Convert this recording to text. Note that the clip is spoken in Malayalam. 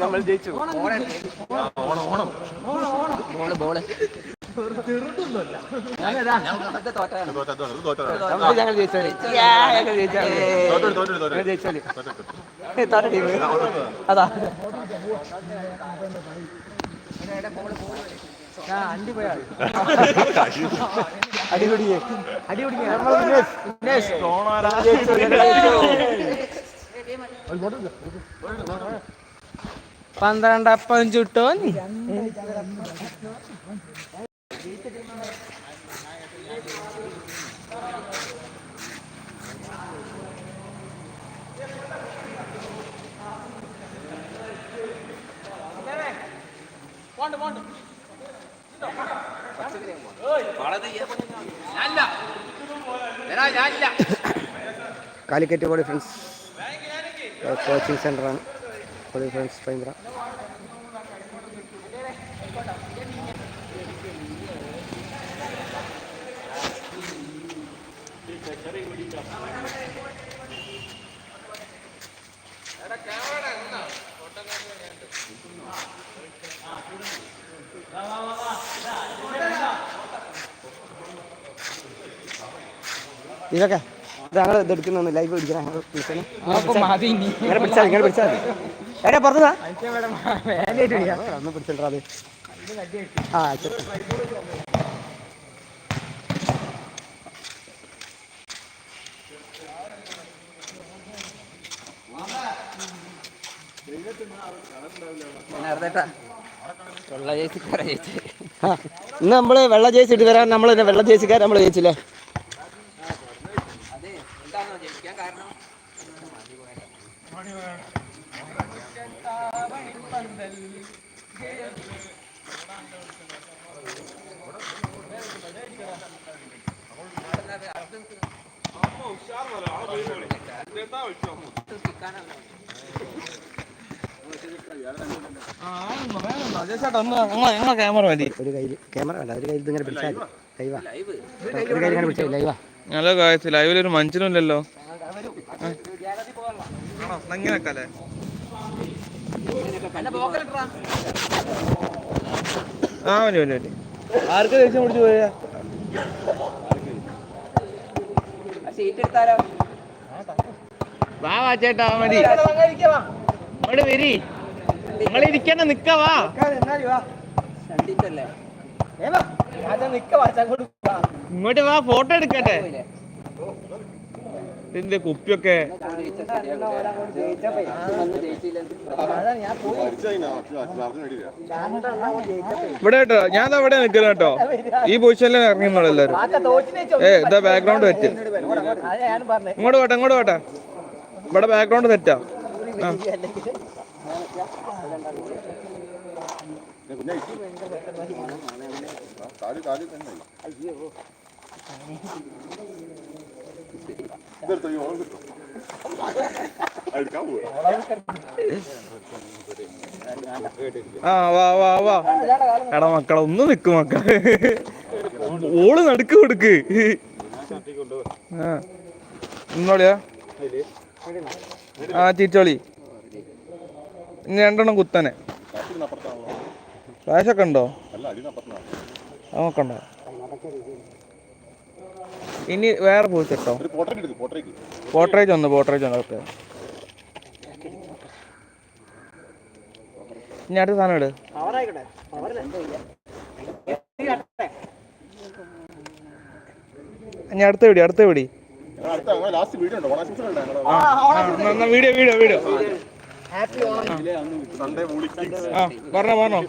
നമ്മൾ ജയിച്ചു. ഞങ്ങൾ ജയിച്ചോളി തോറ്റ ടീം അതാ അടിപിടിയെ 12 ചുട്ടോ കാലിക്കറ്റ് ബോഡി ഫ്രണ്ട്സ് കോച്ചിങ് സെൻ്ററാണ്. Body friends Paimbra. ഇതൊക്കെ ഞങ്ങൾ ഇതെടുക്കുന്ന ലൈവ് പിടിക്കണം. ഇങ്ങനെ പിടിച്ചാൽ മതി. എടാ പുറത്തുതാ ഒന്ന് പിടിച്ചിട്ടാ അത്. ആ ഇന്ന് നമ്മള് വെള്ള ജേഴ്സി ഇട്ട് തരാൻ നമ്മൾ വെള്ള ജേഴ്സിക്കാർ നമ്മൾ ജയിച്ചില്ലേ. ക്യാമറ മതി. ഒരു കയ്യിൽ ക്യാമറ വേണ്ട, ഒരു കയ്യിൽ ഇങ്ങനെ പിടിച്ചാൽ ലൈവാ. ഒരു കയ്യിൽ ഇങ്ങനെ പിടിച്ചാൽ ലൈവാ. നല്ല കാഴ്ച. ലൈവിലൊരു മനുഷ്യനില്ലല്ലോ. ഇങ്ങനെയൊക്കെ ആ മതി മതി മതി. ആർക്ക് ദേഷ്യം പിടിച്ചു പോയാ വാ ചേട്ടാ മതി. അങ്ങോട്ട് വരി. നിങ്ങളിരിക്കണ്ട, നിക്കവാ. ഇങ്ങോട്ട് വാ, ഫോട്ടോ എടുക്കട്ടെ. ഇതിന്റെ കുപ്പിയൊക്കെ ഇവിടെ കേട്ടോ. ഞാൻ അവിടെ നിൽക്കുന്ന കേട്ടോ. ഈ പൊസിഷനിൽ ഇറങ്ങുമ്പോൾ എല്ലാവരും ഇതാ ബാക്ക്ഗ്രൗണ്ട് തെറ്റ്. ഇങ്ങോട്ട് പോട്ടെ, ഇങ്ങോട്ട് പോട്ടെ. ഇവിടെ ബാക്ക്ഗ്രൗണ്ട് തെറ്റാ. വാ വാ വാ. എടാ മക്കളെ ഒന്ന് നിക്കും മക്കളെ. ഓള് നടുക്ക് കൊടുക്ക്. ഇന്നോളിയാ ചീറ്റോളി. ഇനി 2 എണ്ണം കുത്തനെ. ഫ്ലാഷൊക്കെ ഉണ്ടോ? നോക്കണ്ടോ? ഇനി വേറെ പോയിട്ടോ. പോർട്രേജ് ഒന്ന് ഓക്കെ. ഇനി അടുത്ത സാധനം ഇട്. ഇനി അടുത്ത വീഡിയോ വീഡിയോ പറഞ്ഞോ.